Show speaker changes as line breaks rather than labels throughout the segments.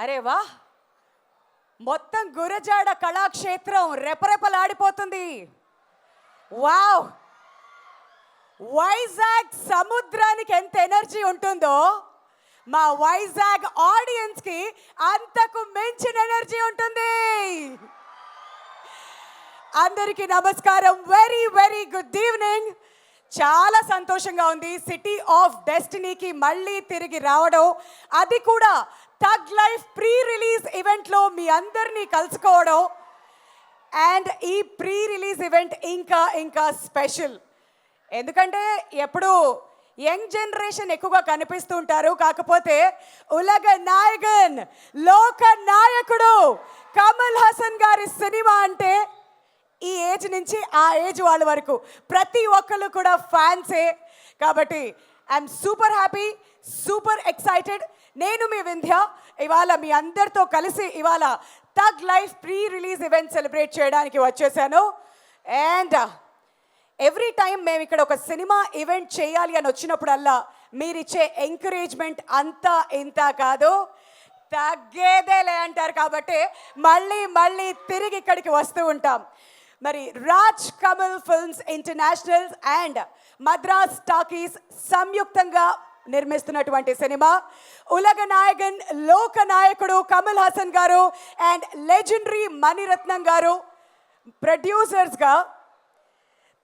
అరే వా, మొత్తం గురజాడ కళాక్షేత్రం రెపరెపలాడిపోతుంది. వావ్, వైజాగ్ సముద్రానికి ఎంత ఎనర్జీ ఉంటుందో మా వైజాగ్ ఆడియన్స్ కి అంతకు మించిన ఎనర్జీ ఉంటుంది. అందరికీ నమస్కారం, వెరీ వెరీ గుడ్ ఈవినింగ్. చాలా సంతోషంగా ఉంది సిటీ ఆఫ్ డెస్టినీకి మళ్ళీ తిరిగి రావడం, అది కూడా థగ్ లైఫ్ ప్రీ రిలీజ్ ఈవెంట్లో మీ అందరినీ కలుసుకోవడం. అండ్ ఈ ప్రీ రిలీజ్ ఈవెంట్ ఇంకా ఇంకా స్పెషల్, ఎందుకంటే ఎప్పుడు యంగ్ జనరేషన్ ఎక్కువగా కనిపిస్తూ ఉంటారు, కాకపోతే ఉలగ నాయకన్ లోక నాయకుడు కమల్ హాసన్ గారి సినిమా అంటే ఈ ఏజ్ నుంచి ఆ ఏజ్ వాళ్ళ వరకు ప్రతి ఒక్కళ్ళు కూడా ఫ్యాన్సే. కాబట్టి I'm super happy, super excited. నేను మీ వింధ్య ఇవాళ మీ అందరితో కలిసి ఇవాళ tug life pre release event celebrate చేయడానికి వచ్చేసాను. అండ్ ఎవ్రీ టైం మేము ఇక్కడ ఒక సినిమా ఈవెంట్ చేయాలి అని వచ్చినప్పుడల్లా మీరిచ్చే ఎంకరేజ్మెంట్ అంతా ఇంత కాదు, తగ్గేదేలే అంటారు. కాబట్టి మళ్ళీ మళ్ళీ తిరిగి ఇక్కడికి వస్తూ ఉంటాం. మరి Raj Kamal films international and Madras talkies సంయుక్తంగా నిర్మిస్తున్నటువంటి సినిమా ఉలగ నాయకన్ లోక నాయకుడు కమల్ హాసన్ గారు అండ్ లెజెండరీ మణిరత్నం గారు ప్రొడ్యూసర్స్గా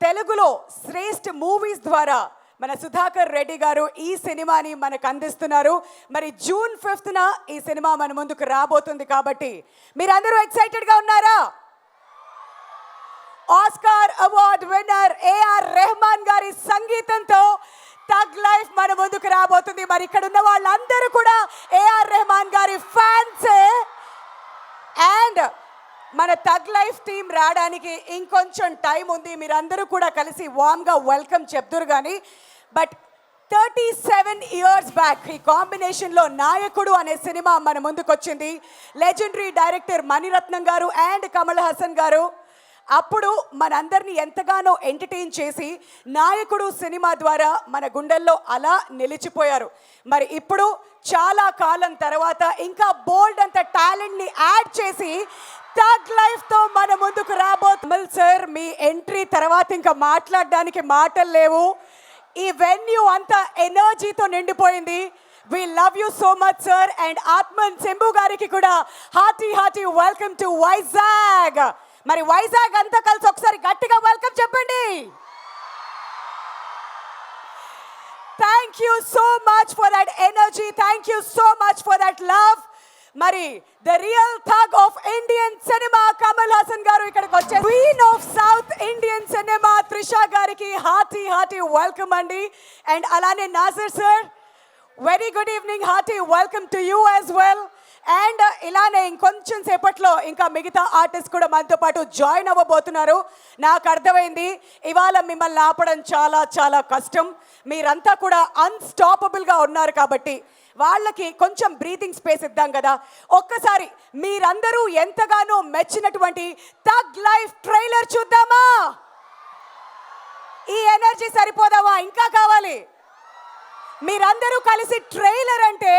తెలుగులో శ్రేష్ఠ మూవీస్ ద్వారా మన సుధాకర్ రెడ్డి గారు ఈ సినిమాని మనకు అందిస్తున్నారు. మరి జూన్ 5th ఈ సినిమా మన ముందుకు రాబోతుంది. కాబట్టి మీరందరూ ఎక్సైటెడ్గా ఉన్నారా? Oscar award winner A R Rahman గారి సంగీతంతో థగ్ లైఫ్ మన ముందుకు రాబోతుంది. మరి ఇక్కడ ఉన్న వాళ్ళందరూ కూడా ఏఆర్ రెహమాన్ గారి ఫ్యాన్సే. అండ్ మన థగ్ లైఫ్ టీం రావడానికి ఇంకొంచెం టైం ఉంది, మీరందరూ కూడా కలిసి వామ్గా వెల్కమ్ చెప్తురు. కానీ బట్ 37 years బ్యాక్ ఈ కాంబినేషన్లో నాయకుడు అనే సినిమా మన ముందుకు వచ్చింది. లెజెండరీ డైరెక్టర్ మణిరత్నం గారు అండ్ కమల్ హాసన్ గారు అప్పుడు మనందరినీ ఎంతగానో ఎంటర్టైన్ చేసి నాయకుడు సినిమా ద్వారా మన గుండెల్లో అలా నిలిచిపోయారు. మరి ఇప్పుడు చాలా కాలం తర్వాత ఇంకా బోల్డ్ అంత టాలెంట్ని యాడ్ చేసి థగ్ లైఫ్తో మన ముందుకు రాబోతున్నారు. సార్, మీ ఎంట్రీ తర్వాత ఇంకా మాట్లాడడానికి మాటలు లేవు. ఈ వెన్యూ అంతా ఎనర్జీతో నిండిపోయింది. We love you so much, sir. And ఆత్మన్ సింబు గారికి కూడా hearty hearty welcome to Vizag. మరి వైజాగ్ అంతా కలిసి ఒకసారి గట్టిగా వెల్కమ్ చెప్పండి. Thank you so much for that energy, thank you so much for that love. మరి the real thug of Indian cinema Kamal Haasan గారు ఇక్కడికి వచ్చే queen of South Indian cinema Trisha గారికి హార్టీ హార్టీ వెల్కమ్ అండి. అండ్ అలానే Nassar sir, very good evening, hearty welcome to you as well. And ఇలానే ఇంకొంచెం సేపట్లో ఇంకా మిగతా ఆర్టిస్ట్ కూడా మనతో పాటు జాయిన్ అవ్వబోతున్నారు. నాకు అర్థమైంది ఇవాళ మిమ్మల్ని ఆపడం చాలా చాలా కష్టం. మీరంతా కూడా అన్స్టాపబుల్గా ఉన్నారు కాబట్టి వాళ్ళకి కొంచెం బ్రీతింగ్ స్పేస్ ఇద్దాం కదా. ఒక్కసారి మీరందరూ ఎంతగానో మెచ్చినటువంటి థగ్ లైఫ్ ట్రైలర్ చూద్దామా? ఈ ఎనర్జీ సరిపోదామా? ఇంకా కావాలి? మీరందరూ కలిసి ట్రైలర్ అంటే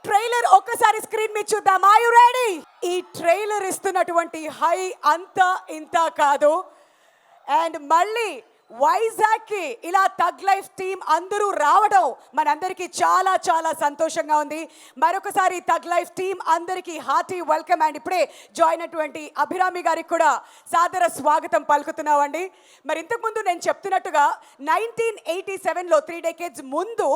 ట్రైలర్ ఒక్కసారి స్క్రీన్ మీద చూద్దాం. Are you ready? ఈ ట్రైలర్ ఇస్తున్నటువంటి హై అంతా ఇంత కాదు. అండ్ మళ్ళీ వైజాగ్కి ఇలా థగ్ లైఫ్ టీం అందరూ రావడం మనందరికీ చాలా చాలా సంతోషంగా ఉంది. మరొకసారి థగ్ లైఫ్ టీం అందరికీ హార్టీ వెల్కమ్. అండ్ ఇప్పుడే జాయిన్ అయినటువంటి అభిరామి గారికి కూడా సాదర స్వాగతం పలుకుతున్నామండి. మరి ఇంతకుముందు నేను చెప్తున్నట్టుగా 1987లో 3 decades ముందు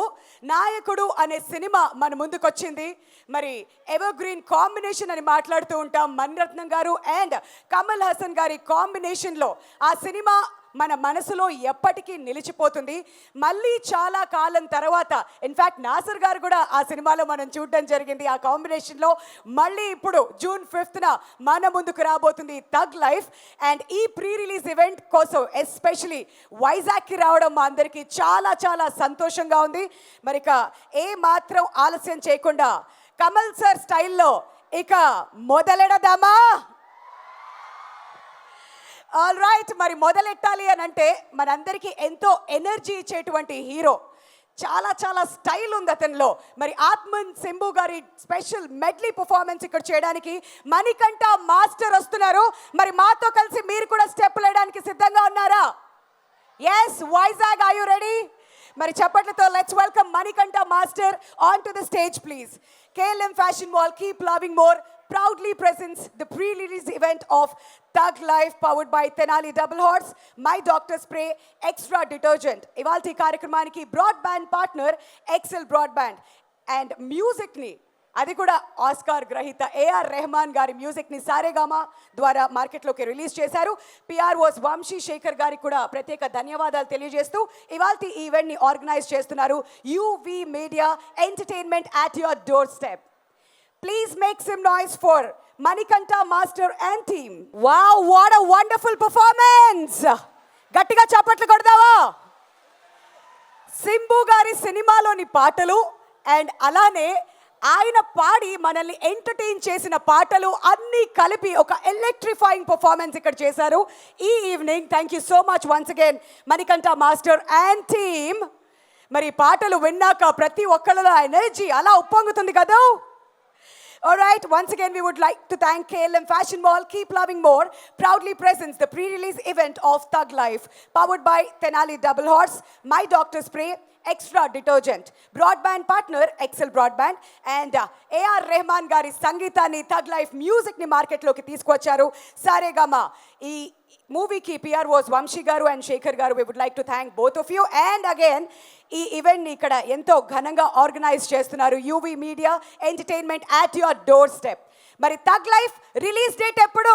నాయకుడు అనే సినిమా మన ముందుకు వచ్చింది. మరి ఎవర్ గ్రీన్ కాంబినేషన్ అని మాట్లాడుతూ ఉంటాం. మణిరత్నం గారు అండ్ కమల్ హాసన్ గారి కాంబినేషన్లో ఆ సినిమా మన మనసులో ఎప్పటికీ నిలిచిపోతుంది. మళ్ళీ చాలా కాలం తర్వాత ఇన్ఫ్యాక్ట్ నాసర్ గారు కూడా ఆ సినిమాలో మనం చూడడం జరిగింది. ఆ కాంబినేషన్లో మళ్ళీ ఇప్పుడు జూన్ 5th మన ముందుకు రాబోతుంది థగ్ లైఫ్. అండ్ ఈ ప్రీ రిలీజ్ ఈవెంట్ కోసం ఎస్పెషలీ వైజాగ్కి రావడం మా అందరికీ చాలా చాలా సంతోషంగా ఉంది. మరి ఇక ఏ మాత్రం ఆలస్యం చేయకుండా కమల్ సార్ స్టైల్లో ఇక మొదలెడదామా? ఆల్ రైట్, మరి మొదలెట్టాలి అని అంటే మనందరికీ ఎంతో ఎనర్జీ ఇచ్చేటువంటి హీరో చాలా చాలా స్టైల్ ఉంది అతనిలో. మరి ఆత్మన్ సింబు గారి స్పెషల్ మెడ్లీ పర్ఫార్మెన్స్ ఇక్కడ చేయడానికి మణికంఠ మాస్టర్ వస్తున్నారు. మరి మాతో కలిసి మీరు కూడా స్టెప్ వేయడానికి సిద్ధంగా ఉన్నారా? Yes, Vizag, are you ready? మరి చప్పట్లతో let's welcome Manikanta master on to the stage please. KLM Fashion Mall, keep loving more, proudly presents the pre-release event of Thug Life powered by Tenali Double Horse, My Doctor Spray, Extra Detergent. ఇవాల్టి కార్యక్రమానికి broadband partner Excel broadband and మ్యూజిక్ని అది కూడా Oscar గ్రహీత AR Rahman గారి మ్యూజిక్ని సారేగామా ద్వారా మార్కెట్లోకి release చేశారు. పిఆర్ఓస్ వంశీ శేఖర్ గారికి కూడా ప్రత్యేక ధన్యవాదాలు తెలియజేస్తూ ఇవాల్టి ఈ ఈవెంట్ని ఆర్గనైజ్ చేస్తున్నారు UV media entertainment at your door step. Please make some noise for Manikanta master and team. Wow, what a wonderful performance! గట్టిగా చప్పట్లు కొడదావా? సింబు గారి సినిమాలోని పాటలు అండ్ అలానే ఆయన పాడి మనల్ని ఎంటర్టైన్ చేసిన పాటలు అన్నీ కలిపి ఒక ఎలక్ట్రిఫైయింగ్ పర్ఫార్మెన్స్ ఇక్కడ చేశారు ఈ evening. Thank you so much once again Manikanta master and team. మరి పాటలు విన్నాక ప్రతి ఒక్కళ్ళలో ఎనర్జీ అలా ఉప్పొంగుతుంది కదా. Alright, once again we would like to thank KLM Fashion Mall, Keep Loving More, proudly presents the pre-release event of Thug Life, powered by Tenali Double Horse, My Doctor Spray, Extra Detergent, broadband partner Excel Broadband, and AR Rahman gari సంగీతాన్ని Thug Life music ని market లోకి తీసుకొచ్చారు. సారేగామా ఈ మూవీకి PROs Vamsi గారు and Shekhar గారు, we would like to thank both of you. And again ఈ ఈవెంట్ని ఇక్కడ ఎంతో ఘనంగా ఆర్గనైజ్ చేస్తున్నారు UV media entertainment at your door step. మరి థగ్ లైఫ్ రిలీజ్ డేట్ ఎప్పుడు?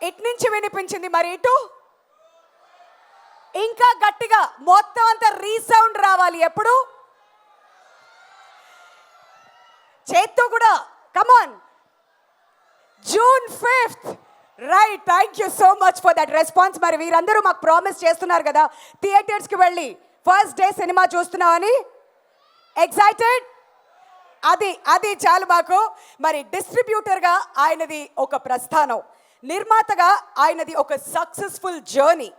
ఇటు నుంచి వినిపించింది, మరి ఇటు ఇంకా గట్టిగా మొత్తం అంతా రీసౌండ్ రావాలి. ఎప్పుడు? చేత్తో కూడా. కమాన్, June 5th. Right, thank you so much for that response. మరి వీరందరూ మాకు ప్రామిస్ చేస్తున్నారు కదా థియేటర్స్కి వెళ్ళి ఫస్ట్ డే సినిమా చూస్తున్నామని. ఎక్సైటెడ్? అది చాలు మాకు. మరి డిస్ట్రిబ్యూటర్గా ఆయనది ఒక ప్రస్థానం, నిర్మాతగా ఆయనది ఒక సక్సెస్ఫుల్ జర్నీ.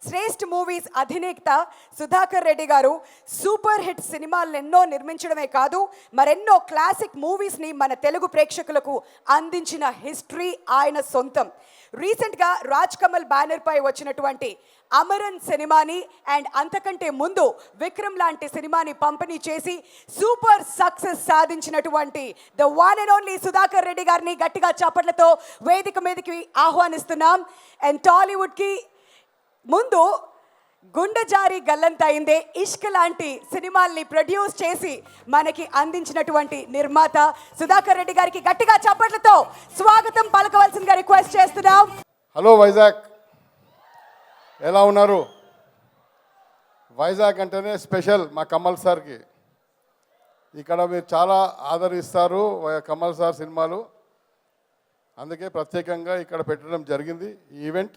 శ్రేష్ఠ మూవీస్ అధినేత సుధాకర్ రెడ్డి గారు సూపర్ హిట్ సినిమాలను ఎన్నో నిర్మించడమే కాదు, మరెన్నో క్లాసిక్ మూవీస్ని మన తెలుగు ప్రేక్షకులకు అందించిన హిస్టరీ ఆయన సొంతం. రీసెంట్గా రాజ్ కమల్ బ్యానర్పై వచ్చినటువంటి అమరన్ సినిమాని అండ్ అంతకంటే ముందు విక్రమ్ లాంటి సినిమాని పంపిణీ చేసి సూపర్ సక్సెస్ సాధించినటువంటి the one and only Sudhakar Reddy గారిని గట్టిగా చప్పట్లతో వేదిక మీదకి ఆహ్వానిస్తున్నాం. అండ్ టాలీవుడ్కి ముందు గుండె జారి గల్లంతయిందే, ఇష్క్ లాంటి సినిమాల్ని ప్రొడ్యూస్ చేసి మనకి అందించినటువంటి నిర్మాత సుధాకర్ రెడ్డి గారికి గట్టిగా చప్పట్లతో స్వాగతం పలకవలసిందిగా రిక్వెస్ట్ చేస్తున్నాం.
హలో వైజాగ్, ఎలా ఉన్నారు? వైజాగ్ అంటేనే స్పెషల్ మా కమల్ సార్కి. ఇక్కడ మీరు చాలా ఆదరిస్తారు కమల్ సార్ సినిమాలు, అందుకే ప్రత్యేకంగా ఇక్కడ పెట్టడం జరిగింది ఈ ఈవెంట్.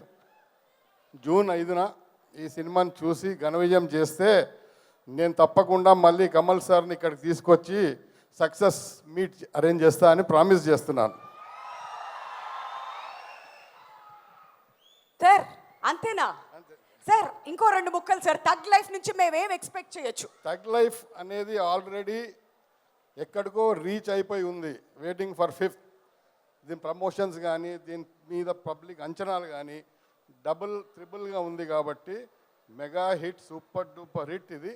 జూన్ 5న ఈ సినిమాని చూసి ఘన విజయం చేస్తే నేను తప్పకుండా మళ్ళీ కమల్ సార్ని ఇక్కడికి తీసుకొచ్చి సక్సెస్ మీట్ అరేంజ్ చేస్తా అని ప్రామిస్ చేస్తున్నాను.
సార్ అంతేనా? సార్ ఇంకో 2 ముక్కలు సార్. థగ్ లైఫ్ నుంచి మేమేం ఎక్స్పెక్ట్ చేయొచ్చు?
థగ్ లైఫ్ అనేది ఆల్రెడీ ఎక్కడికో రీచ్ అయిపోయి ఉంది, వెయిటింగ్ ఫర్ 5th. దీని ప్రమోషన్స్ కానీ దీని మీద పబ్లిక్ అంచనాలు కానీ డబుల్ ట్రిపుల్గా ఉంది కాబట్టి mega hit, super duper hit. ఇది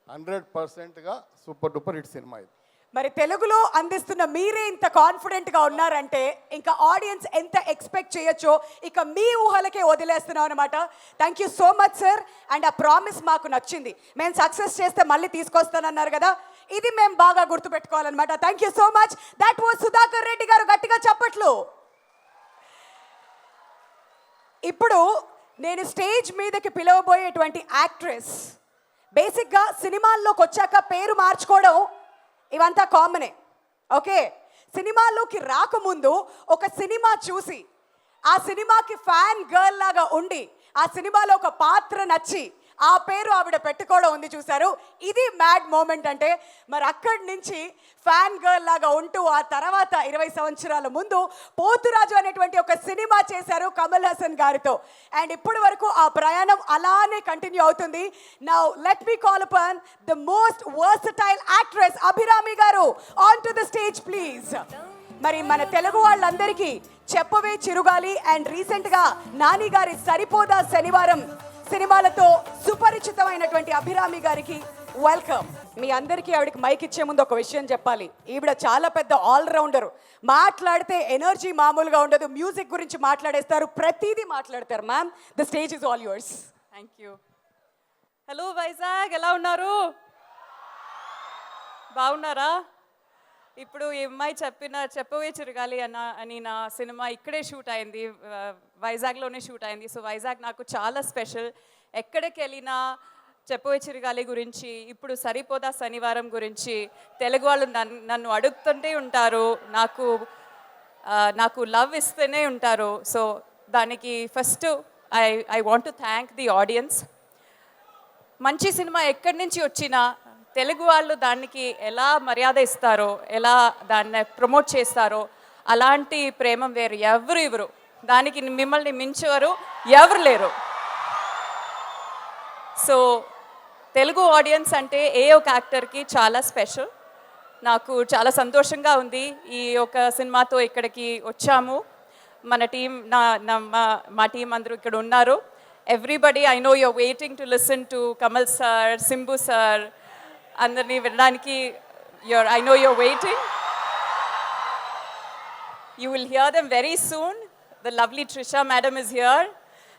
100%గా సూపర్ డూపర్ హిట్ సినిమా ఇది.
మరి తెలుగులో అందిస్తున్న మీరే ఇంత కాన్ఫిడెంట్గా ఉన్నారంటే ఇంకా ఆడియన్స్ ఎంత ఎక్స్పెక్ట్ చేయొచ్చో ఇక మీ ఊహలకే వదిలేస్తున్నాం అనమాట. Thank you so much sir. And ఆ ప్రామిస్ మాకు నచ్చింది, మేము సక్సెస్ చేస్తే మళ్ళీ తీసుకొస్తానన్నారు కదా, ఇది మేము బాగా గుర్తుపెట్టుకోవాలన్నమాట. Thank you so much. That was Sudhakar Reddy గారు. గట్టిగా చప్పట్లు. ఇప్పుడు నేను స్టేజ్ మీదకి పిలవబోయేటువంటి యాక్ట్రెస్ బేసిక్గా సినిమాల్లోకి వచ్చాక పేరు మార్చుకోవడం ఇవంతా కామనే. ఓకే, సినిమాల్లోకి రాకముందు ఒక సినిమా చూసి ఆ సినిమాకి ఫ్యాన్ గర్ల్ లాగా ఉండి ఆ సినిమాలో ఒక పాత్ర నచ్చి ఆ పేరు ఆవిడ పెట్టుకోవడం ఉంది చూసారు. ఇది మ్యాడ్ మూమెంట్ అంటే. మరి అక్కడి నుంచి ఫ్యాన్ గర్ల్ లాగా ఉంటూ ఆ తర్వాత 20 సంవత్సరాల ముందు పోతురాజు అనేటువంటి ఒక సినిమా చేశారు కమల్ హాసన్ గారితో. అండ్ ఇప్పటి వరకు ఆ ప్రయాణం అలానే కంటిన్యూ అవుతుంది. Now let me call upon the most versatile actress Abhirami గారు on to the stage please. మరి మన తెలుగు వాళ్ళందరికీ చెప్పవే చిరుగాలి అండ్ రీసెంట్గా నాని గారి సరిపోదా శనివారం సినిమాలతో సుపరిచితమైనటువంటి అభిరామి గారికి వెల్కమ్. మీ అందరికీ ఆవిడకి మైక్ ఇచ్చే ముందు ఒక విషయం చెప్పాలి. ఈవిడ చాలా పెద్ద ఆల్రౌండర్. మాట్లాడితే ఎనర్జీ మామూలుగా ఉండదు. మ్యూజిక్ గురించి మాట్లాడేస్తారు, ప్రతిదీ మాట్లాడతారు. Ma'am, the stage is all yours.
Thank you. Hello Vizag, ఎలా ఉన్నారు? బాగున్నారా? ఇప్పుడు ఈ అమ్మాయి చెప్పవే చిరగాలి అని నా సినిమా ఇక్కడే షూట్ అయింది, వైజాగ్లోనే షూట్ అయింది. సో వైజాగ్ నాకు చాలా స్పెషల్. ఎక్కడికి వెళ్ళినా చెప్పవే చిరగాలి గురించి, ఇప్పుడు సరిపోదా శనివారం గురించి తెలుగు వాళ్ళు నన్ను అడుగుతుంటే ఉంటారు, నాకు లవ్ ఇస్తూనే ఉంటారు. సో దానికి first I want to thank the audience. మంచి సినిమా ఎక్కడి నుంచి వచ్చినా తెలుగు వాళ్ళు దానికి ఎలా మర్యాద ఇస్తారో, ఎలా దాన్ని ప్రమోట్ చేస్తారో అలాంటి ప్రేమ వేరు ఎవరు దానికి మిమ్మల్ని మించేవారు ఎవరు లేరు. సో తెలుగు ఆడియన్స్ అంటే ఏ ఒక యాక్టర్కి చాలా స్పెషల్. నాకు చాలా సంతోషంగా ఉంది ఈ ఒక సినిమాతో ఇక్కడికి వచ్చాము. మన టీం మా టీం అందరూ ఇక్కడ ఉన్నారు. Everybody, I know you're waiting to listen to Kamal sir, Simbu sir, అందరినీ వినడానికి I know you're waiting. You will hear them very soon. The lovely Trisha madam is here,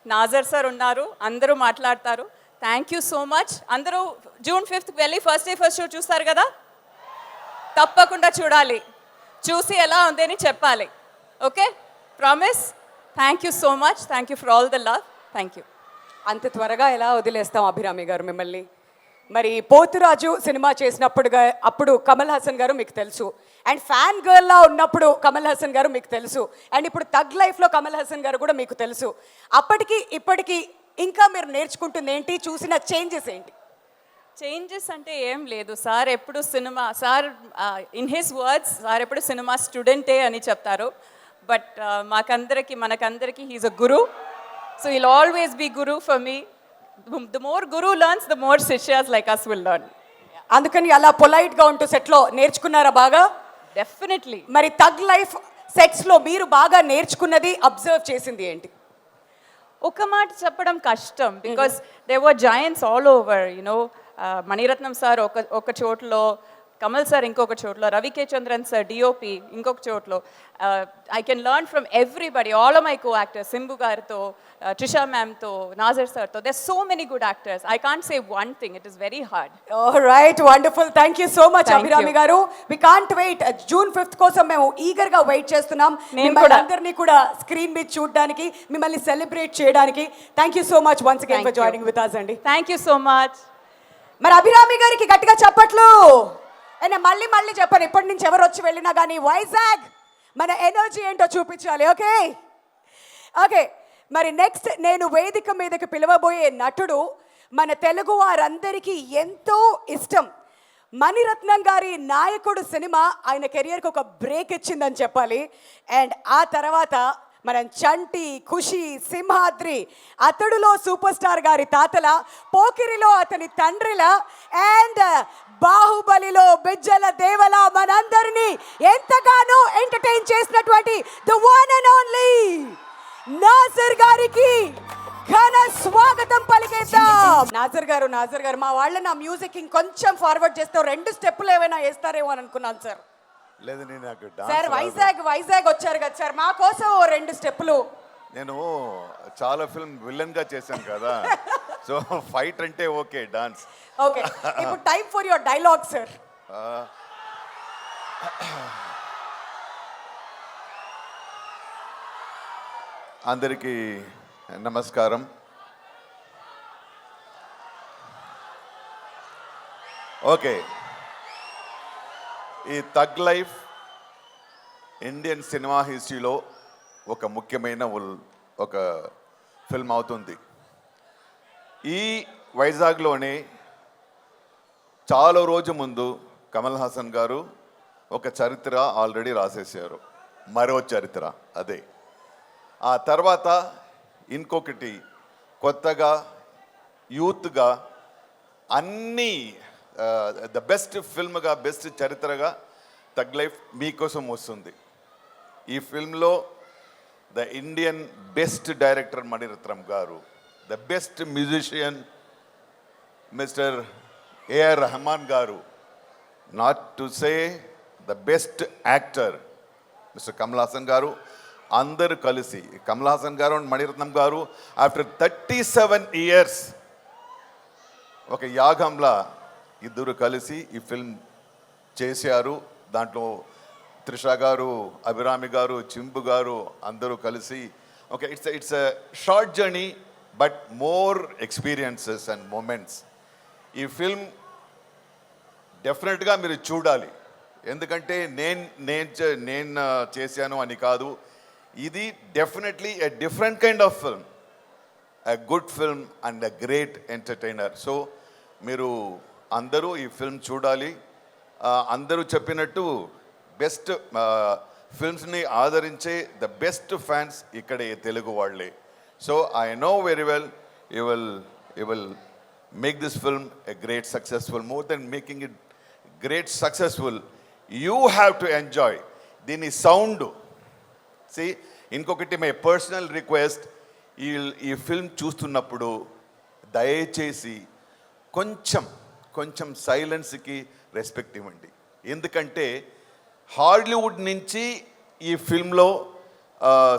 Nassar sir ఉన్నారు, అందరూ మాట్లాడతారు. Thank you so much. అందరూ June 5th వెళ్ళి first day first show చూస్తారు కదా, తప్పకుండా చూడాలి. చూసి ఎలా ఉంది అని చెప్పాలి. Okay, promise. Thank you so much. Thank you for all the love. Thank you.
అంత త్వరగా ఎలా వదిలేస్తాం అభిరామి గారు మిమ్మల్ని? మరి పోతురాజు సినిమా అప్పుడు కమల్ హాసన్ గారు మీకు తెలుసు, అండ్ ఫ్యాన్ గర్ల్లా ఉన్నప్పుడు కమల్ హాసన్ గారు మీకు తెలుసు, అండ్ ఇప్పుడు థగ్ లైఫ్లో కమల్ హాసన్ గారు కూడా మీకు తెలుసు. అప్పటికి ఇప్పటికీ ఇంకా మీరు నేర్చుకుంటుంది ఏంటి? చూసిన చేంజెస్ ఏంటి?
చేంజెస్ అంటే ఏం లేదు. సార్ ఎప్పుడు cinema, sir in his words sir ఎప్పుడు సినిమా స్టూడెంటే అని చెప్తారు. బట్ మనకందరికి he's a guru. So he'll always be guru for me. The more guru learns, the more శిష్యాస్ like us will learn.
అందుకని అలా పొలైట్గా ఉంటూ సెట్లో నేర్చుకున్నారా బాగా?
డెఫినెట్లీ.
మరి థగ్ లైఫ్ సెట్స్లో మీరు బాగా నేర్చుకున్నది, అబ్జర్వ్ చేసింది ఏంటి?
ఒక మాట చెప్పడం కష్టం, because they were joints all over. You know, Mani Ratnam sir ఒక చోట్లో, కమల్ సార్ ఇంకొక చోట్లో, రవికే చంద్రన్ సార్ డిఓపి ఇంకొక చోట్లో. I can learn from everybody, all of my co actors, Simbu గారితో, ట్రిషా మ్యామ్తో, నాజర్ సార్తో. There so many good actors. I can't say one thing, it is very hard.
Right, wonderful. Thank you so much
Thank
Abhirami
you.
గారు. We can't wait. June 5th కోసం మేము ఈగర్గా wait చేస్తున్నాం.
నేను
మిమ్మల్ని
కూడా.
అందరినీ కూడా స్క్రీన్ మీద చూడడానికి, మిమ్మల్ని సెలబ్రేట్ చేయడానికి. Thank you so much once again
Thank
for
you.
Joining with us అండి.
Thank you so much.
మరి అభిరామి గారికి గట్టిగా చప్పట్లు. అయినా మళ్ళీ చెప్పాను, ఇప్పటి నుంచి ఎవరు వచ్చి వెళ్ళినా కానీ వైజాగ్ మన ఎనర్జీ ఏంటో చూపించాలి. Okay okay. మరి నెక్స్ట్ నేను వేదిక మీదకి పిలవబోయే నటుడు మన తెలుగు వారందరికీ ఎంతో ఇష్టం. మణిరత్నం గారి నాయకుడు సినిమా ఆయన కెరియర్కి ఒక బ్రేక్ ఇచ్చిందని చెప్పాలి. అండ్ ఆ తర్వాత మనం చంటి, ఖుషి, సింహాద్రి, అతడులో సూపర్ స్టార్ గారి తాతల, పోకిరిలో అతని తండ్రిల, అండ్ బాహుబలిలో బిజ్జల దేవల మనందరినీ ఎంతగానో ఎంటర్టైన్ చేసినటువంటి the one and only Nassar గారికి ఘన స్వాగతం పలికేద్దాం. నాజర్ గారు మా వాళ్ళని నా మ్యూజిక్ ఇంకొంచెం ఫార్వర్డ్ చేస్తే 2 స్టెప్పులు ఏమైనా వేస్తారేమో అని అనుకున్నాను సార్.
లేదు, నేను నాకు
సార్ వైజాగ్ వచ్చారు కదా సార్, మా కోసం 2 స్టెప్పులు.
నేను చాలా ఫిల్మ్ విలన్ గా చేశాను కదా, సో ఫైట్ అంటే ఓకే, డాన్స్
ఓకే. ఇప్పుడు time for your dialogue sir.
అందరికీ నమస్కారం. ఓకే, ఈ థగ్ లైఫ్ ఇండియన్ సినిమా హిస్టరీలో ఒక ముఖ్యమైన ఒక ఫిల్మ్ అవుతుంది. ఈ వైజాగ్లోనే చాలా రోజు ముందు కమల్ హాసన్ గారు ఒక చరిత్ర ఆల్రెడీ రాసేసారు, మరో చరిత్ర అదే. ఆ తర్వాత ఇంకొకటి కొత్తగా యూత్గా అన్నీ ద బెస్ట్ ఫిల్మ్గా, బెస్ట్ చరిత్రగా తగ్ లైఫ్ మీకోసం వస్తుంది. ఈ ఫిల్మ్లో the Indian best director Mani Ratnam గారు, the best musician mister AR Rahman గారు, not to say the best actor mister Kamal Haasan గారు, అందరూ కలిసి కమల్ హాసన్ గారు అండ్ మణిరత్నం గారు ఆఫ్టర్ 37 years ఒక యాగంలా ఇద్దరు కలిసి ఈ ఫిల్మ్ చేశారు. దాంట్లో త్రిష గారు, అభిరామి గారు, చింపు గారు అందరూ కలిసి okay, it's a short journey but more experiences and moments. ఈ ఫిల్మ్ డెఫినెట్గా మీరు చూడాలి. ఎందుకంటే నేను చేశాను అని కాదు, ఇది definitely a different kind of film, a good film and a great entertainer. So మీరు అందరూ ఈ ఫిల్మ్ చూడాలి. అందరూ చెప్పినట్టు బెస్ట్ ఫిల్మ్స్ని ఆదరించే ద బెస్ట్ ఫ్యాన్స్ ఇక్కడే తెలుగు వాళ్ళే. So I know very well you will make this film a great successful. More than making it great successful, you have to enjoy దీని సౌండ్. సి, ఇంకొకటి మై పర్సనల్ రిక్వెస్ట్, ఈ film చూస్తున్నప్పుడు దయచేసి కొంచెం సైలెన్స్కి respect ఇవ్వండి. ఎందుకంటే హాలీవుడ్ నుంచి ఈ ఫిల్మ్లో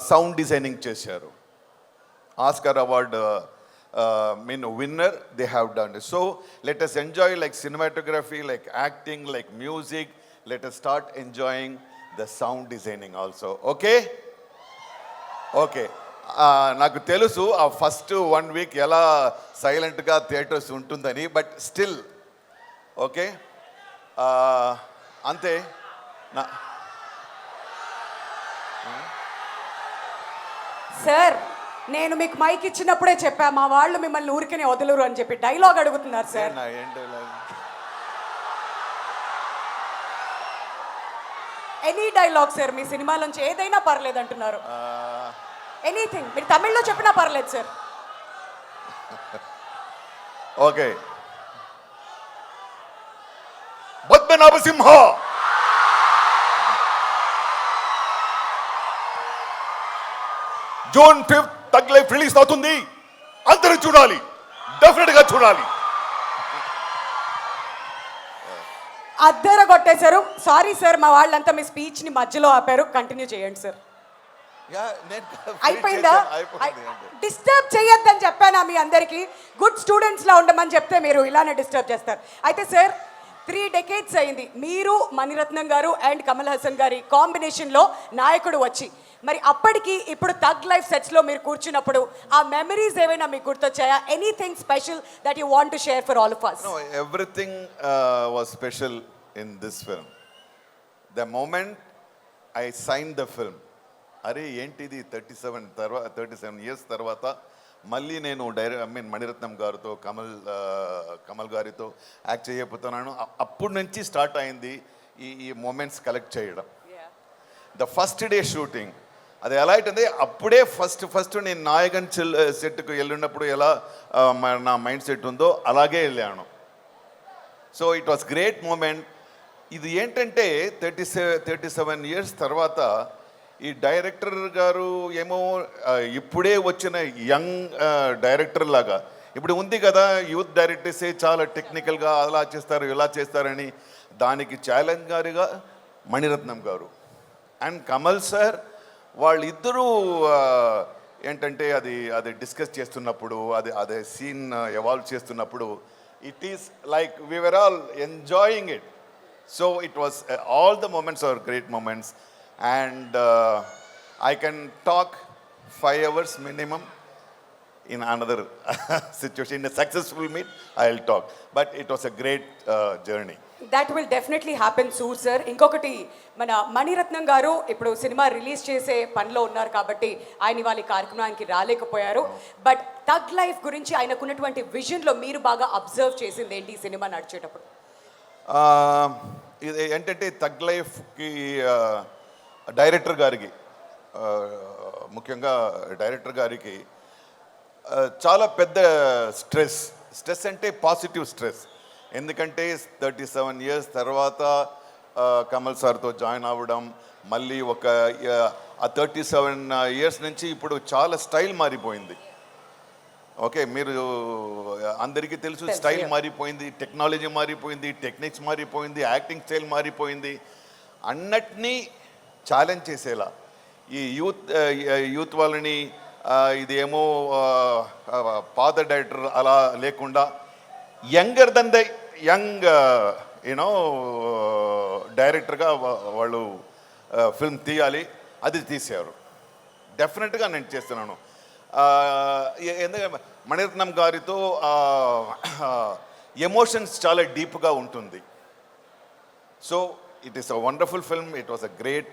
సౌండ్ డిజైనింగ్ చేశారు. Oscar award winner they have done. So let us enjoy like cinematography, like acting, like music. Let us start enjoying the sound designing also. Okay okay. నాకు తెలుసు ఆ ఫస్ట్ 1 week ఎలా సైలెంట్గా theatres ఉంటుందని, but still okay అంతే.
Sir, నేను మీకు mic ఇచ్చినప్పుడే చెప్పా, మా వాళ్ళు మిమ్మల్ని ఊరికనే వదలరు అని చెప్పి. డైలాగ్ అడుగుతున్నారు సార్. ఎనీ డైలాగ్ సార్, మీ సినిమాలోంచి ఏదైనా పర్లేదు అంటున్నారు. ఎనీథింగ్, మీరు తమిళ్లో చెప్పినా పర్లేదు సార్.
ఓకే. పద్మనాభసింహ, June 5th తగ్ లైఫ్ రిలీజ్ అవుతుంది. అందరూ చూడాలి, డెఫినెట్ గా చూడాలి.
అద్దర కొట్టేశారు. సారీ సార్, మా వాళ్ళంతా మీ స్పీచ్ ని మధ్యలో ఆపారు. కంటిన్యూ చేయండి సార్. అయిపోయిందా? డిస్టర్బ్ చేయొద్దని చెప్పానా మీ అందరికీ? గుడ్ స్టూడెంట్స్ లా ఉండమని చెప్తే మీరు ఇలానే డిస్టర్బ్ చేస్తారు. అయితే సార్, 3 decades అయింది మీరు, మణిరత్నం గారు అండ్ కమల్ హాసన్ గారి కాంబినేషన్లో నాయకుడు వచ్చి. మరి అప్పటికి ఇప్పుడు తగ్ లైఫ్ సెట్స్లో మీరు కూర్చున్నప్పుడు ఆ మెమరీస్ ఏమైనా మీకు గుర్తొచ్చాయా? Anything special that you want to share for all of us?
No, everything was special in this film. The moment I signed the film, అరే ఏంటిది 37 years తర్వాత మళ్ళీ నేను మణిరత్నం గారితో కమల్ గారితో యాక్ట్ చేయబోతున్నాను. అప్పటి నుంచి స్టార్ట్ అయింది ఈ మూమెంట్స్ కలెక్ట్ చేయడం. ద ఫస్ట్ డే షూటింగ్ అది ఎలా అయితే అప్పుడే ఫస్ట్ నేను నాయకన్ సెట్కు వెళ్ళినప్పుడు ఎలా నా మైండ్ సెట్ ఉందో అలాగే వెళ్ళాను. So it was great moment. ఇది ఏంటంటే 37 years తర్వాత ఈ డైరెక్టర్ గారు ఏమో ఇప్పుడే వచ్చిన యంగ్ డైరెక్టర్ లాగా ఇప్పుడు ఉంది కదా. యూత్ డైరెక్టర్సే చాలా టెక్నికల్గా అలా చేస్తారు ఇలా చేస్తారని, దానికి ఛాలెంజ్ గారుగా మణిరత్నం గారు అండ్ కమల్ సార్ వాళ్ళిద్దరూ ఏంటంటే అది డిస్కస్ చేస్తున్నప్పుడు అదే సీన్ ఎవాల్వ్ చేస్తున్నప్పుడు it is like we were all enjoying it. So it was all the moments are great moments. And I can talk 5 hours minimum in another situation. In a successful meet, I'll talk. But it was a great journey.
That will definitely happen soon sir. ఇంకొకటి, మన మణిరత్నం గారు ఇప్పుడు cinema release చేసే పనిలో ఉన్నారు కాబట్టి ఆయన వాళ్ళ కార్యక్రమానికి రాలేకపోయారు. బట్ థగ్ లైఫ్ గురించి ఆయనకున్నటువంటి విజన్లో మీరు బాగా అబ్జర్వ్ చేసింది ఏంటి ఈ సినిమా నడిచేటప్పుడు?
ఆ, ఇది ఏంటంటే తగ్ లైఫ్కి డైరెక్టర్ గారికి ముఖ్యంగా డైరెక్టర్ గారికి చాలా పెద్ద స్ట్రెస్ అంటే పాజిటివ్ స్ట్రెస్. ఎందుకంటే 37 ఇయర్స్ తర్వాత కమల్ సార్తో జాయిన్ అవ్వడం, మళ్ళీ ఆ 37 ఇయర్స్ నుంచి ఇప్పుడు చాలా స్టైల్ మారిపోయింది. ఓకే, మీరు అందరికీ తెలుసు, స్టైల్ మారిపోయింది, టెక్నాలజీ మారిపోయింది, టెక్నిక్స్ మారిపోయింది, యాక్టింగ్ స్టైల్ మారిపోయింది. అన్నిటినీ ఛాలెంజ్ చేసేలా ఈ యూత్ వాళ్ళని ఇదేమో పాత డైరెక్టర్ అలా లేకుండా younger than the young you know డైరెక్టర్గా వాళ్ళు ఫిల్మ్ తీయాలి. అది తీశారు. డెఫినెట్గా నేను చేస్తున్నాను. ఎందుకంటే మణిరత్నం గారితో ఎమోషన్స్ చాలా డీప్గా ఉంటుంది. So it is a wonderful film. It was a great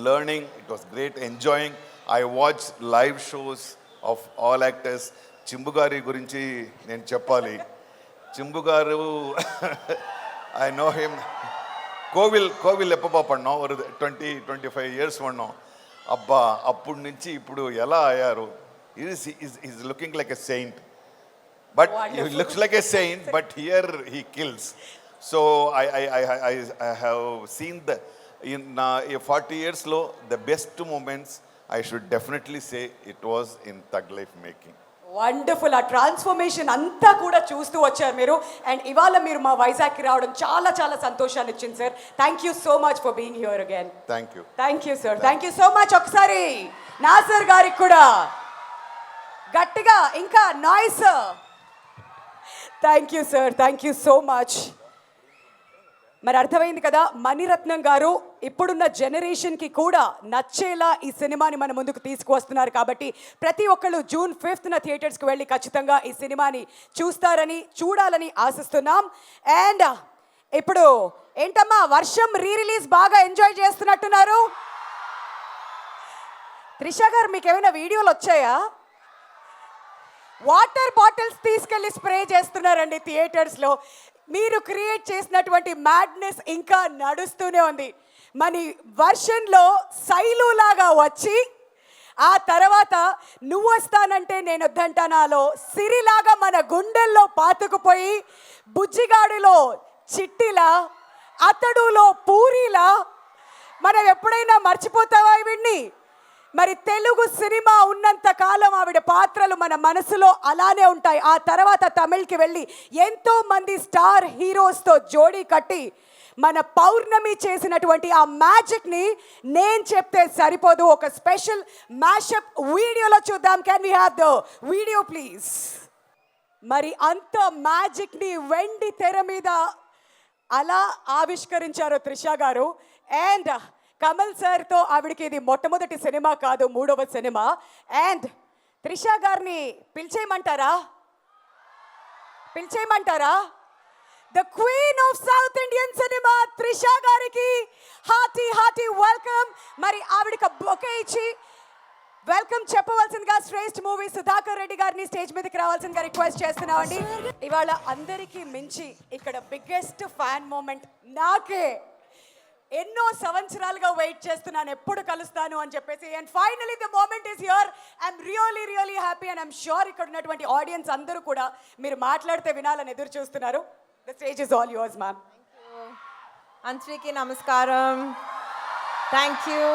learning, it was great enjoying. I watched live shows of all actors. Chimbu గారి గురించి నేను చెప్పాలి. Chimbu గారు I know him. కోవిల్ ఎప్పబా పడినాం, ఒక 20-25 ఇయర్స్ పడినాం. అబ్బా, అప్పుడు నుంచి ఇప్పుడు ఎలా అయ్యారు. Is looking like a saint, but he looks like a saint, but here he kills. So I have seen the in 40 years lo the best moments, I should definitely say it was in Thug Life making.
Wonderful. ఆ transformation అంతా కూడా చూస్తూ వచ్చారు మీరు. And ఇవాళ మీరు మా వైజాగ్కి రావడం చాలా చాలా సంతోషాన్ని ఇచ్చింది sir. Thank you so much for being here again.
Thank you.
Thank you sir. Thank you so much. ఒకసారి నాసర్ గారికి కూడా గట్టిగా ఇంకా noise. Thank you sir. Thank you so much. మరి అర్థమైంది కదా, మణిరత్నం గారు ఇప్పుడున్న జనరేషన్కి కూడా నచ్చేలా ఈ సినిమాని మన ముందుకు తీసుకువస్తున్నారు. కాబట్టి ప్రతి ఒక్కళ్ళు June 5th థియేటర్స్కి వెళ్ళి ఖచ్చితంగా ఈ సినిమాని చూడాలని ఆశిస్తున్నాం. అండ్ ఇప్పుడు ఏంటమ్మా, వర్షం రిలీజ్ బాగా ఎంజాయ్ చేస్తున్నట్టున్నారు. త్రిష గారు, మీకు ఏమైనా వీడియోలు వచ్చాయా? వాటర్ బాటిల్స్ తీసుకెళ్ళి స్ప్రే చేస్తున్నారండి థియేటర్స్లో. మీరు క్రియేట్ చేసినటువంటి మ్యాడ్నెస్ ఇంకా నడుస్తూనే ఉంది. మరి వర్షన్లో శైలులాగా వచ్చి ఆ తర్వాత నువ్వు వస్తానంటే నేను వద్దంటానాలో సిరిలాగా మన గుండెల్లో పాతుకుపోయి, బుజ్జిగాడిలో చిట్టిలా, అతడులో పూరిలా మనం ఎప్పుడైనా మర్చిపోతావా వీడిని? మరి తెలుగు సినిమా ఉన్నంత కాలం ఆవిడ పాత్రలు మన మనసులో అలానే ఉంటాయి. ఆ తర్వాత తమిళ్కి వెళ్ళి ఎంతో మంది స్టార్ హీరోస్తో జోడీ కట్టి మన పౌర్ణమి చేసినటువంటి ఆ మ్యాజిక్ని నేను చెప్తే సరిపోదు. ఒక స్పెషల్ మ్యాషప్ వీడియోలో చూద్దాం. Can we have the video please? మరి అంత మ్యాజిక్ని వెండి తెర మీద అలా ఆవిష్కరించారు త్రిష గారు. అండ్ కమల్ సార్తో ఆవిడకి ఇది మొట్టమొదటి సినిమా కాదు, 3వ సినిమా. అండ్ త్రిష గారిని పిలిచేయమంటారా? The queen of South Indian cinema Trisha గారికి హార్టీ వెల్కమ్. మరి ఆవిడకి బొకే ఇచ్చి వెల్కమ్ చెప్పవలసిందిగా శ్రేష్ఠ మూవీ సుధాకర్ రెడ్డి గారిని స్టేజ్ మీదకి రావాల్సిందిగా రిక్వెస్ట్ చేస్తున్నామండి. ఇవాళ అందరికీ మించి ఇక్కడ బిగ్గెస్ట్ ఫ్యాన్ మూమెంట్ నాకే. ఎన్నో సంవత్సరాలుగా వెయిట్ చేస్తున్నాను ఎప్పుడు కలుస్తాను అని చెప్పేసి. And finally the moment is here. I'm really happy. And I'm sure ఇక్కడ ఉన్నటువంటి ఆడియన్స్ అందరూ కూడా మీరు మాట్లాడితే వినాలని ఎదురు చూస్తున్నారు. The stage is all yours ma'am.
Antriki namaskaram. Thank you.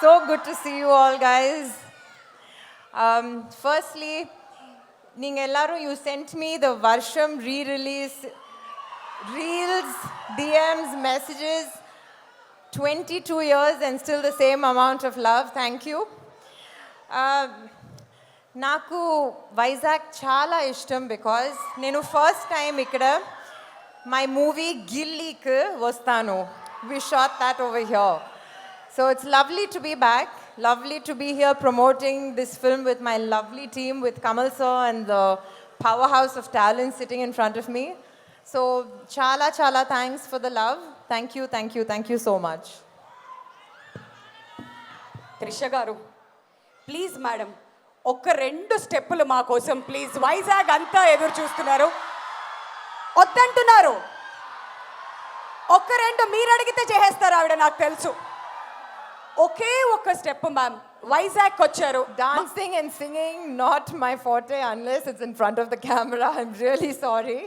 So good to see you all, guys. Firstly, you sent me the Varsham re-release reels, DMs, messages. 22 years and still the same amount of love. Thank you. నాకు వైజాగ్ చాలా ఇష్టం because నేను first time ఇక్కడ my movie గిల్లీకి వస్తాను. We shot that over here. So it's lovely to be back, lovely to be here promoting this film with my lovely team, with Kamal sir and the power house of talent sitting in front of me. So చాలా thanks for the love. Thank you so much.
Trisha గారు, please madam ఒక్క 2 స్టెప్పులు మా కోసం please. Vizag అంతా ఎదురు చూస్తున్నారు. వద్దంటున్నారు. ఒక్క 2 మీరు అడిగితే చేసేస్తారు ఆవిడ, నాకు తెలుసు. ఒకే ఒక్క స్టెప్ మ్యామ్. వైజాగ్ వచ్చారు.
Dancing and singing, not my forte unless it's in front of the camera. I'm really sorry.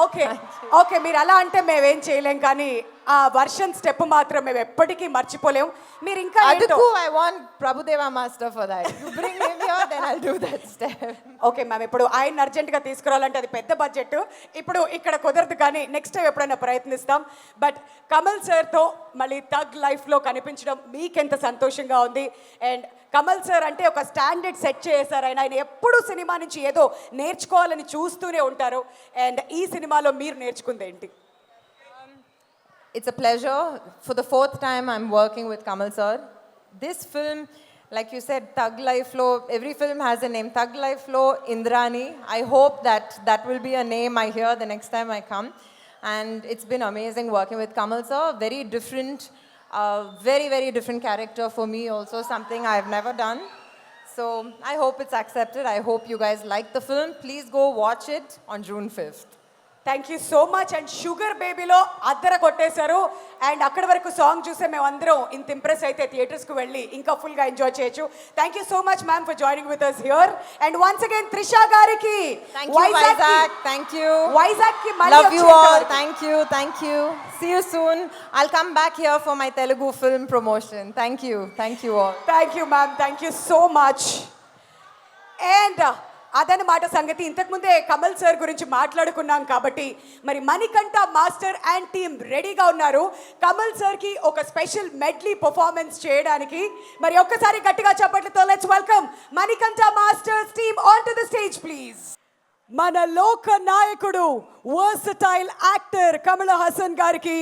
Okay okay, మీరు అలా అంటే మేమేం చేయలేం, కానీ ఆ వర్షన్ స్టెప్ మాత్రం మేము ఎప్పటికీ మర్చిపోలేం. మీరు ఇంకా ఏంటో.
Adukku, I want Prabhudeva Master for that. You bring him here, then I'll do that step.
Okay ma'am, ఇప్పుడు ఆయన అర్జెంటుగా తీసుకురావాలంటే అది పెద్ద బడ్జెట్, ఇప్పుడు ఇక్కడ కుదరదు, కానీ నెక్స్ట్ టైం ఎప్పుడైనా ప్రయత్నిస్తాం. బట్ కమల్ సార్తో మళ్ళీ థగ్ లైఫ్లో కనిపించడం మీకెంత సంతోషంగా ఉంది. అండ్ కమల్ సార్ అంటే ఒక స్టాండర్డ్ సెట్ చేశారు. ఆయన ఎప్పుడూ సినిమా నుంచి ఏదో నేర్చుకోవాలని చూస్తూనే ఉంటారు. అండ్ ఈ సినిమాలో మీరు నేర్చుకుంది ఏంటి?
It's a pleasure. For the 4th time, I'm working with Kamal sir. This film, like you said, Thug Life Lo, every film has a name. Thug Life Lo, Indrani. I hope that that will be a name I hear the next time I come. And it's been amazing working with Kamal sir. Very different, very, very different character for me also, something I've never done. So I hope it's accepted. I hope you guys like the film. Please go watch it on June 5th.
Thank you so much. And sugar బేబీలో అద్దర కొట్టేశారు. అండ్ అక్కడి వరకు song చూసే మేము అందరం ఇంత ఇంప్రెస్ అయితే థియేటర్స్కి వెళ్ళి ఇంకా ఫుల్గా ఎంజాయ్ చేయొచ్చు. Thank you so much ma'am for joining with us here. And once again Trisha గారికి
Thank you, Vizag. Thank you.
వైజాగ్కి
Love you all. Thank you. Thank you. See you soon. I'll come back here for my Telugu film promotion. Thank you. Thank you all.
Thank you ma'am, thank you so much. And అదనమాట సంగతి. ఇంతకుముందే Kamal sir గురించి మాట్లాడుకున్నాం కాబట్టి మరి Manikanta master and team రెడీగా ఉన్నారు కమల్ సార్కి ఒక స్పెషల్ మెడ్లీ పర్ఫార్మెన్స్ చేయడానికి. మరి ఒక్కసారి గట్టిగా చప్పట్లతో let's welcome Manikanta masters team on to the stage please. మన లోక నాయకుడు వర్సటైల్ యాక్టర్ కమల్ హాసన్ గారికి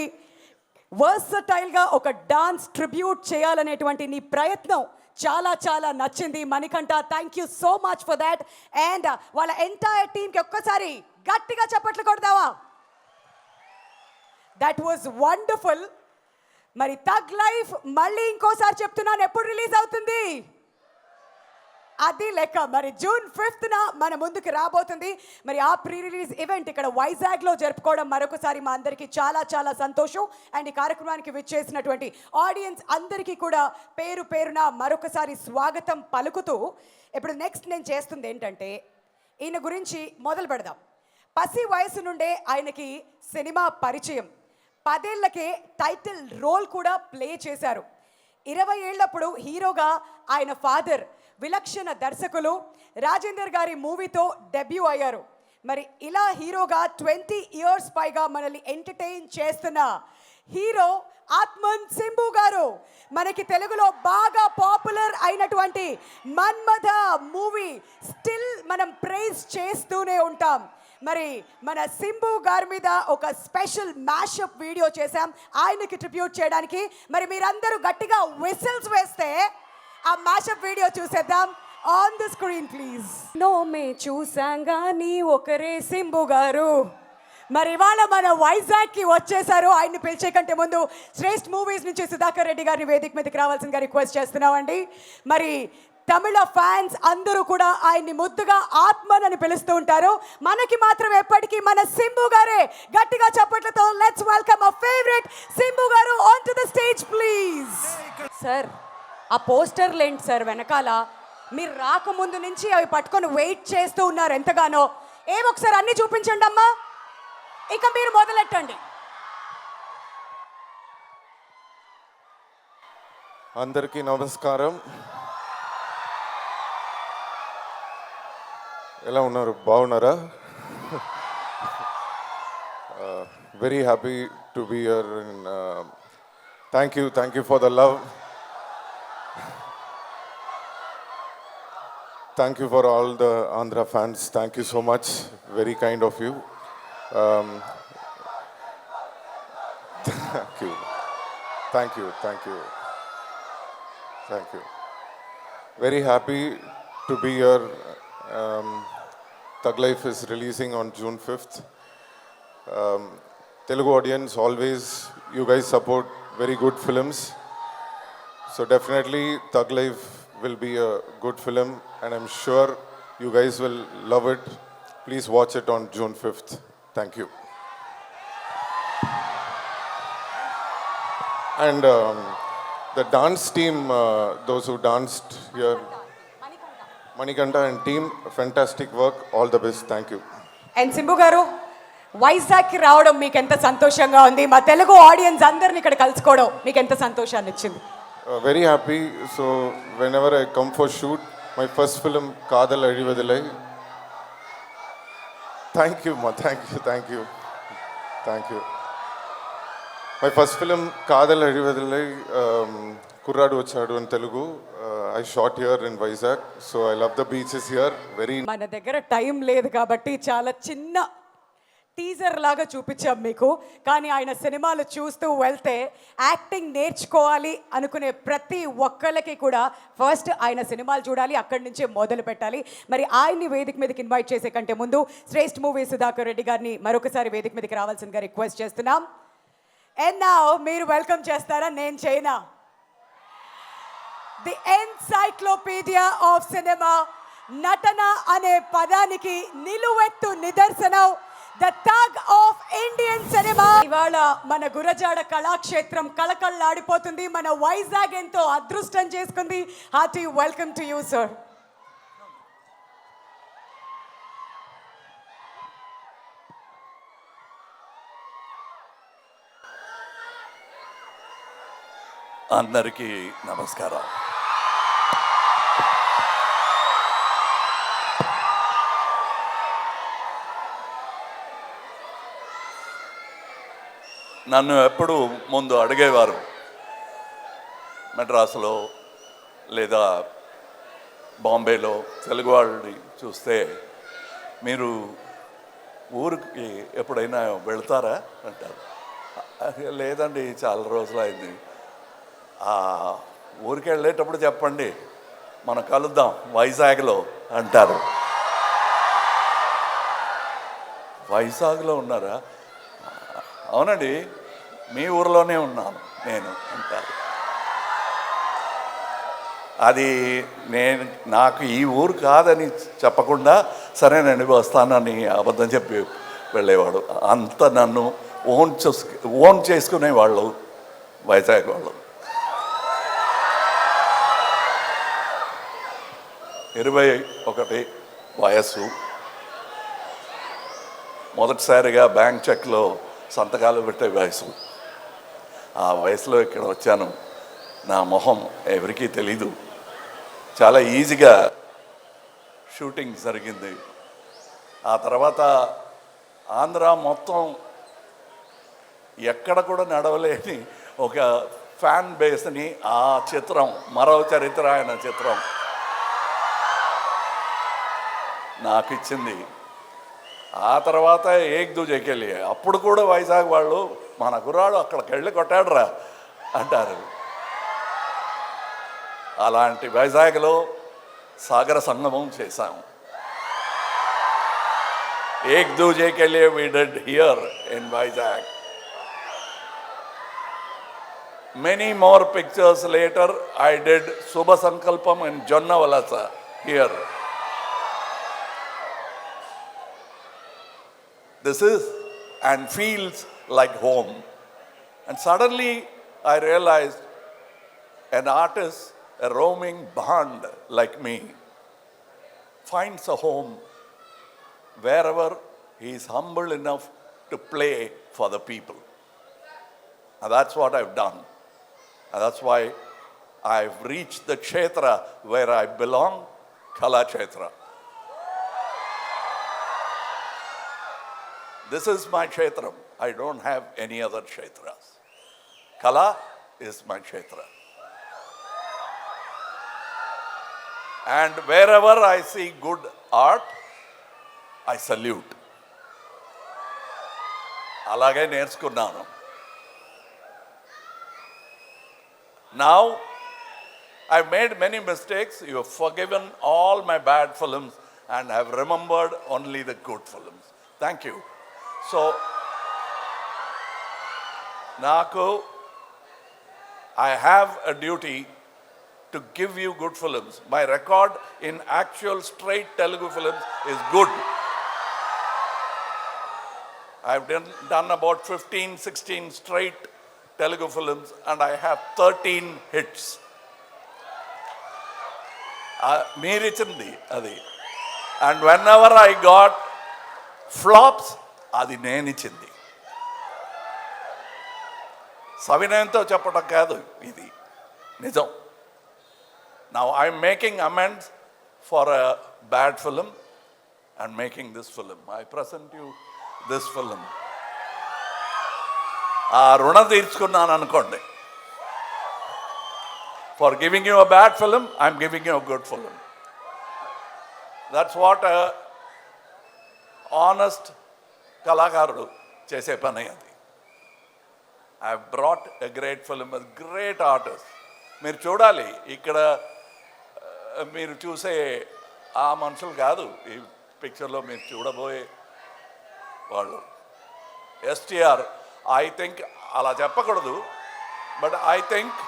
వర్సటైల్గా ఒక డాన్స్ ట్రిబ్యూట్ చేయాలనేటువంటి నీ ప్రయత్నం చాలా చాలా నచ్చింది Manikanta. Thank you so much for that. And వాళ్ళ ఎంటైర్ టీమ్కి ఒక్కసారి గట్టిగా చప్పట్లు కొడతావా? That was wonderful. మరి థగ్ లైఫ్ మళ్ళీ ఇంకోసారి చెప్తున్నాను, ఎప్పుడు రిలీజ్ అవుతుంది? అది లెక్క. మరి జూన్ 5th మన ముందుకు రాబోతుంది. మరి ఆ ప్రీ రిలీజ్ ఈవెంట్ ఇక్కడ వైజాగ్లో జరుపుకోవడం మరొకసారి మా అందరికీ చాలా చాలా సంతోషం. అండ్ ఈ కార్యక్రమానికి విచ్చేసినటువంటి ఆడియన్స్ అందరికీ కూడా పేరు పేరున మరొకసారి స్వాగతం పలుకుతూ ఇప్పుడు నెక్స్ట్ నేను చేస్తుంది ఏంటంటే ఈయన గురించి మొదలు పెడదాం. పసి వయసు నుండే ఆయనకి సినిమా పరిచయం. 10 ఏళ్లకే టైటిల్ రోల్ కూడా ప్లే చేశారు. 20 ఏళ్లప్పుడు హీరోగా ఆయన ఫాదర్ విలక్షణ దర్శకులు రాజేందర్ గారి మూవీతో డెబ్యూ అయ్యారు. మరి ఇలా హీరోగా 20 ఇయర్స్ పైగా మనల్ని ఎంటర్టైన్ చేస్తున్న హీరో ఆత్మన్ సింబు గారు. మనకి తెలుగులో బాగా పాపులర్ అయినటువంటి మన్మథ మూవీ స్టిల్ మనం ప్రైజ్ చేస్తూనే ఉంటాం. మరి మన సింబు గారి మీద ఒక స్పెషల్ మ్యాషప్ వీడియో చేశాం ఆయనకి ట్రిబ్యూట్ చేయడానికి. మరి మీరందరూ గట్టిగా విసిల్స్ వేస్తే ఆ మ్యాషప్ వీడియో చూసేద్దాం. On the screen please. నోమే చూసాం కానీ ఒకరే సింబు గారు. మరి ఇవాళ మన వైజాగ్కి వచ్చేసారు. ఆయన్ని పిలిచే కంటే ముందు శ్రేష్ఠ మూవీస్ నుంచి సుధాకర్ రెడ్డి గారిని వేదిక మీదకి రావాల్సిందిగా రిక్వెస్ట్ చేస్తున్నామండి. మరి తమిళ ఫ్యాన్స్ అందరూ కూడా ఆయన్ని ముద్దుగా ఆత్మన్ అని పిలుస్తూ ఉంటారు. మనకి మాత్రం ఎప్పటికీ మన సింబు గారే. గట్టిగా చప్పట్లతో let's welcome our favourite Simbu గారు on to the stage please. Sir ఆ పోస్టర్లు ఏంటి సార్ వెనకాల? మీరు రాకముందు నుంచి అవి పట్టుకొని వెయిట్ చేస్తూ ఉన్నారు ఎంతగానో. ఒకసారి అన్ని చూపించండి అమ్మా. ఇక మీరు మొదలెట్టండి.
అందరికీ నమస్కారం. ఎలా ఉన్నారు? బాగున్నారా? Very happy to be here. Thank you for the love. Thank you for all the Andhra fans. Thank you so much. Very kind of you. Thank you. Very happy to be here. Thug Life is releasing on June 5th. Telugu audience, always you guys support very good films. So definitely Thug Life will be a good film, and I'm sure you guys will love it. Please watch it on June 5th. Thank you. And the dance team, those who danced here, Manikanta and team, fantastic work. All the best. Thank you.
And Simbu గారు, వైజాగ్కి రావడం మీకు ఎంత సంతోషంగా ఉంది? మా Telugu audience అందరిని ఇక్కడ కలుసుకోవడం మీకు ఎంత సంతోషాన్ని ఇచ్చింది?
Very happy. So whenever I come for shoot, my first film, Kadal Azhivathilai. Thank you, ma. Thank you. My first film, Kadal Azhivathilai, Kurradu Vachadu in Telugu. I shot here in Vizag, so I love the beaches here. Very.
మన దగ్గర time లేదు కాబట్టి చాలా చిన్న teaser లాగా చూపించాం మీకు. కానీ ఆయన సినిమాలు చూస్తూ వెళ్తే యాక్టింగ్ నేర్చుకోవాలి అనుకునే ప్రతి ఒక్కళ్ళకి కూడా ఫస్ట్ ఆయన సినిమాలు చూడాలి, అక్కడి నుంచే మొదలు పెట్టాలి. మరి ఆయన్ని వేదిక మీదకి ఇన్వైట్ చేసే కంటే ముందు శ్రేష్ఠ మూవీ సుధాకర్ రెడ్డి గారిని మరొకసారి వేదిక మీదకి రావాల్సిందిగా రిక్వెస్ట్ చేస్తున్నాం. అండ్ నౌ మీరు వెల్కమ్ చేస్తారా, నేను చేయనా? ది ఎన్సైక్లోపీడియా ఆఫ్ సినిమా, నటన అనే పదానికి నిలువెత్తు నిదర్శనం, the tug of Indian cinema. ఇవాళ మన గురజాడ కళాక్షేత్రం కళకళలాడిపోతుంది. మన వైజాగ్ ఎంతో అదృష్టం చేసుకుంది. Hearty welcome to you sir.
అందరికీ నమస్కారం. నన్ను ఎప్పుడు ముందు అడిగేవారు, మెడ్రాస్లో లేదా బాంబేలో తెలుగు వాళ్ళని చూస్తే, మీరు ఊరికి ఎప్పుడైనా వెళ్తారా అంటారు. లేదండి, చాలా రోజులైంది. ఊరికి వెళ్ళేటప్పుడు చెప్పండి, మనం కలుద్దాం వైజాగ్లో అంటారు. వైజాగ్లో ఉన్నారా? అవునండి, మీ ఊరిలోనే ఉన్నాను నేను అంటారు. అది నాకు ఈ ఊరు కాదని చెప్పకుండా సరేనండి వస్తానని అబద్ధం చెప్పి వెళ్ళేవాడు. అంత నన్ను ఓన్ చేసుకునేవాళ్ళు వైజాగ్ వాళ్ళు. 21 వయస్సు. మొదటిసారిగా బ్యాంక్ చెక్లో సంతకాలు పెట్టే వయసు. ఆ వయసులో ఇక్కడ వచ్చాను. నా మొహం ఎవరికీ తెలీదు. చాలా ఈజీగా షూటింగ్ జరిగింది. ఆ తర్వాత ఆంధ్ర మొత్తం ఎక్కడ కూడా నడవలేని ఒక ఫ్యాన్ బేస్ని ఆ చిత్రం, మరో చరిత్ర అయిన చిత్రం నాకు ఇచ్చింది. ఆ తర్వాత ఏక్ దూజేకి వెళ్ళి, అప్పుడు కూడా వైజాగ్ వాళ్ళు మన కుర్రాడు అక్కడికి వెళ్ళి కొట్టాడురా అంటారు. అలాంటి వైజాగ్లో సాగర సంగమం చేశాం. ఏక్ దూజేకి వెళ్ళి we did here in Vizag. Many more pictures later I did Subha Sankalpam in Jonnavalasa here. This is and feels like home. And suddenly I realized an artist, a roaming band like me, finds a home wherever he is humble enough to play for the people. And that's what I've done. And that's why I've reached the kshetra where I belong, Kala Kshetra. This is my kshetram. I don't have any other kshetras. Kala is my kshetra. And wherever I see good art, I salute. Alage nerskunnanu. Now, I've made many mistakes. You have forgiven all my bad films and have remembered only the good films. Thank you. So, Naku, I have a duty to give you good films. My record in actual straight Telugu films is good. I've done about 15, 16 straight Telugu films and I have 13 hits. మీరిచ్చింది అది. And whenever I got flops, అది నేనిచ్చింది. సవినయంతో చెప్పడం కాదు, ఇది నిజం. Now I'm making amends for a bad film and making this film. I present you this film. ఆ రుణం తీర్చుకున్నాను అనుకోండి. For giving you a bad film, I'm giving you a good film. That's what a honest కళాకారుడు చేసే పని అది. I've brought a great film, a great artist. మీరు చూడాలి, ఇక్కడ మీరు చూసే ఆ మనుషులు కాదు ఈ పిక్చర్లో మీరు చూడబోయే వాళ్ళు. ఎస్టీఆర్, ఐ థింక్ అలా చెప్పకూడదు, but I think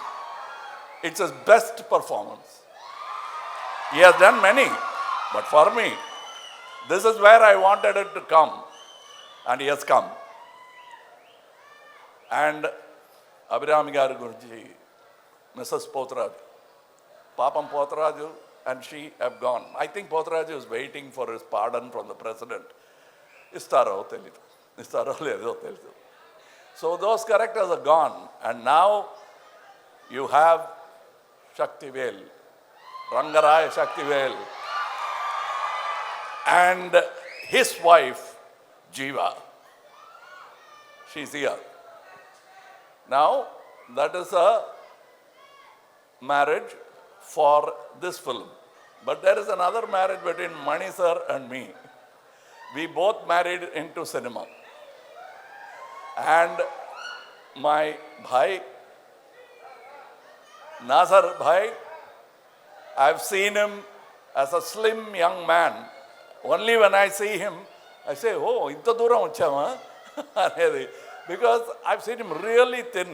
it's his best performance. He has done many, but for me, this is where I wanted it to come, and he has come. And Abhirami garu gurinchi, Mrs. Pothraju, Papam Pothraju and she have gone. I think Pothraju is waiting for his pardon from the president. Istaro telidu, istaro ledo telidu. So those characters are gone, and now you have Shaktivel, Rangaraya Shaktivel, and his wife, Jeeva. She's here. Now, that is a marriage for this film. But there is another marriage between Mani sir and me. We both married into cinema. And my bhai, Nazar bhai, I've seen him as a slim young man. Only when I see him, I say, oh, inta dooram vachama anedi, because I've seen him really thin,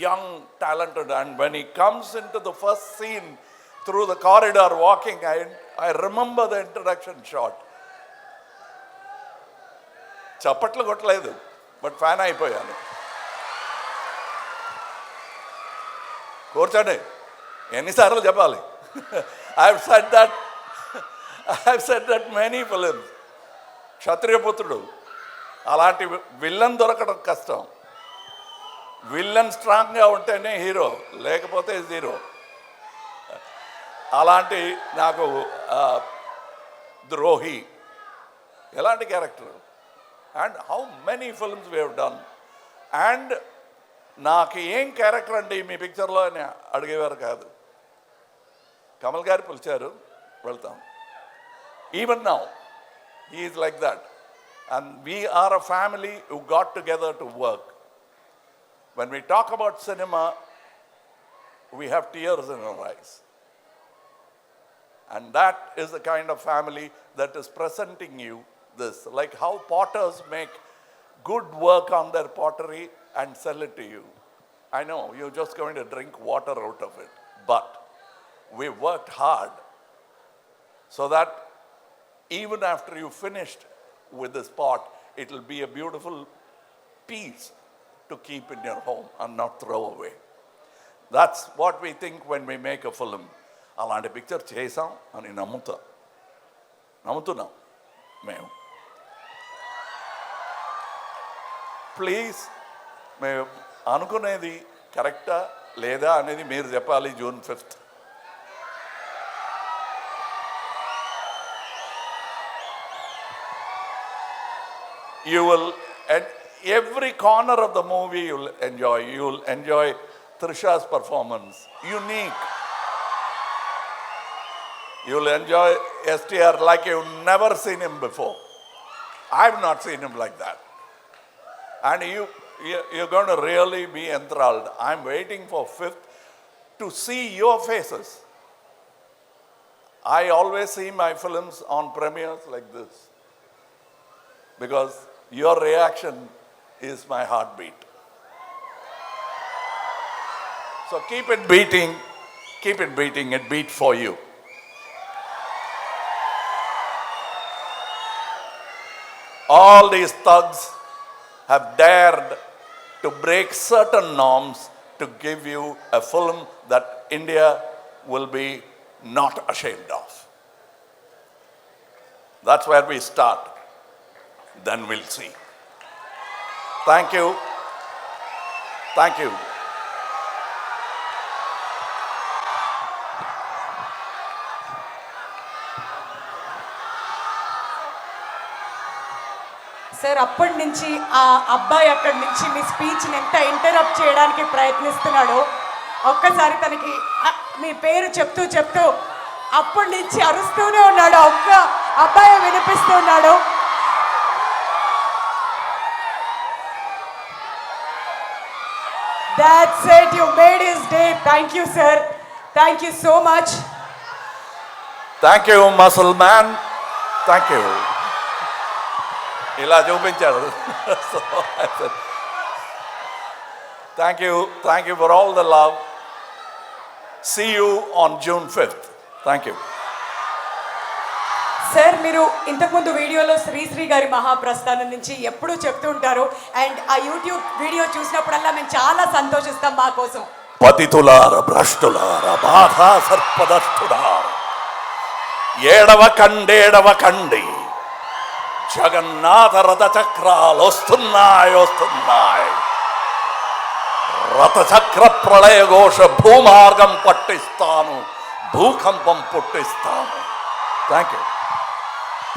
young, talented, and when he comes into the first scene through the corridor walking, I remember the introduction shot. Chapatlu kottaledu, but fan అయిపోయాను. కూర్చోండి, ఎన్నిసార్లు చెప్పాలి? I've said that many films. క్షత్రియపుత్రుడు, అలాంటి villain దొరకడం కష్టం. Villain స్ట్రాంగ్గా ఉంటేనే hero, లేకపోతే జీరో. అలాంటి నాకు ద్రోహి, ఎలాంటి character. And how many films we have done. And నాకు ఏం క్యారెక్టర్ అండి మీ పిక్చర్లో అని అడిగేవారు కాదు. కమల్ గారు పిలిచారు, వెళ్తాం. Even now he is like that. And we are a family who got together to work. When we talk about cinema, we have tears in our eyes. And that is the kind of family that is presenting you this. Like how potters make good work on their pottery and sell it to you. I know you're just going to drink water out of it, but we worked hard so that even after you finished with this pot, it will be a beautiful piece to keep in your home and not throw away. That's what we think when we make a film. అలాంటి picture చేసాం అని నమ్ముతున్నాం మేము. Please, మేము అనుకునేది కరెక్టా లేదా అనేది మీరు చెప్పాలి. June 5th you will, at every corner of the movie you will enjoy Trisha's performance, unique. You will enjoy STR like you've never seen him before. I've not seen him like that. And you're going to really be enthralled. I'm waiting for 5th to see your faces. I always see my films on premieres like this, because your reaction is my heartbeat. So keep it beating keep it beating, it beat for you. All these thugs have dared to break certain norms to give you a film that India will be not ashamed of. That's where we start. Then we'll see. Thank you. Thank you.
Sir అప్పటి నుంచి ఆ అబ్బాయి అక్కడి నుంచి మీ స్పీచ్ని ఎంత interrupt చేయడానికి ప్రయత్నిస్తున్నాడో ఒక్కసారి తనకి మీ పేరు చెప్తూ చెప్తూ అప్పటి నుంచి అరుస్తూనే ఉన్నాడు. ఒక్క అబ్బాయి వినిపిస్తున్నాడు. That's it. You made his day. Thank you, sir. Thank you so much.
Thank you, muscle man. Thank you. ఇలా చూపించాడు. So I said, thank you for all the love. See you on June 5th. Thank you.
Sir మీరు ఇంతకుముందు వీడియోలో శ్రీశ్రీ గారి మహాప్రస్థానం నుంచి ఎప్పుడూ చెప్తూ ఉంటారు అండ్ ఆ యూట్యూబ్ వీడియో చూసినప్పుడల్లా మేము చాలా సంతోషిస్తాం మా కోసం.
పతితులార భ్రష్టులార బాధ సర్పదష్టులార ఏడవ కండి జగన్నాథ రథ చక్రాలు వస్తున్నాయి. రథచక్ర ప్రళయ ఘోష భూమార్గం పట్టిస్తాను, భూకంపం పుట్టిస్తాను. Thank you.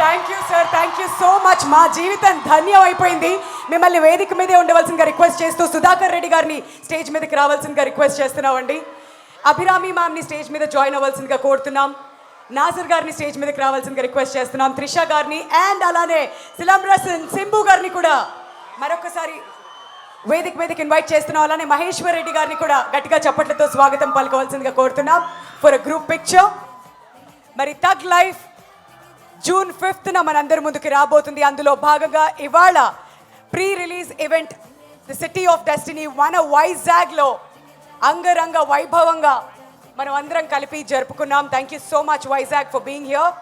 Thank you sir. Thank you so much. మా జీవితం ధన్యం అయిపోయింది. మిమ్మల్ని వేదిక మీదే ఉండవలసిందిగా రిక్వెస్ట్ చేస్తూ సుధాకర్ రెడ్డి గారిని స్టేజ్ మీదకి రావాల్సిందిగా రిక్వెస్ట్ చేస్తున్నామండి. అభిరామి మ్యామ్ని స్టేజ్ మీద జాయిన్ అవ్వాల్సిందిగా కోరుతున్నాం. నాజర్ గారిని స్టేజ్ మీదకి రావాల్సిందిగా రిక్వెస్ట్ చేస్తున్నాం. త్రిష గారిని అండ్ అలానే సిలంబ్రసన్ సింబు గారిని కూడా మరొకసారి వేదిక మీదకి ఇన్వైట్ చేస్తున్నాం. అలానే మహేశ్వర్ రెడ్డి గారిని కూడా గట్టిగా చప్పట్లతో స్వాగతం పలకవలసిందిగా కోరుతున్నాం ఫర్ అ గ్రూప్ పిక్చర్. మరి తగ్ లైఫ్ జూన్ 5th మనందరి ముందుకి రాబోతుంది. అందులో భాగంగా ఇవాళ pre release event the city of destiny మన వైజాగ్లో అంగరంగ వైభవంగా మనం అందరం కలిపి జరుపుకున్నాం. Thank you so much Vizag for being here.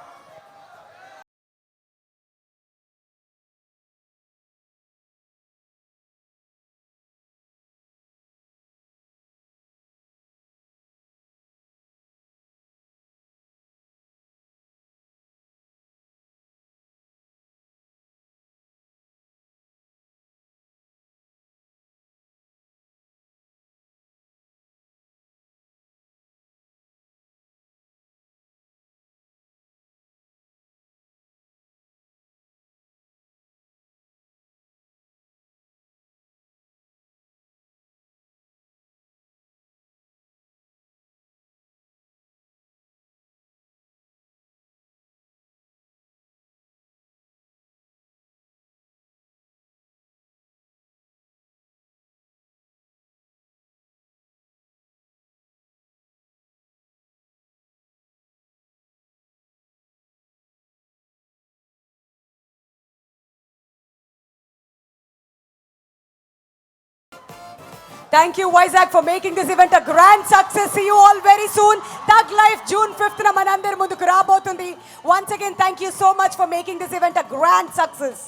Thank you Vizag for making this event a grand success. See you all very soon. Thug Life June 5th manandar munduku rabotundi. Once again thank you so much for making this event a grand success.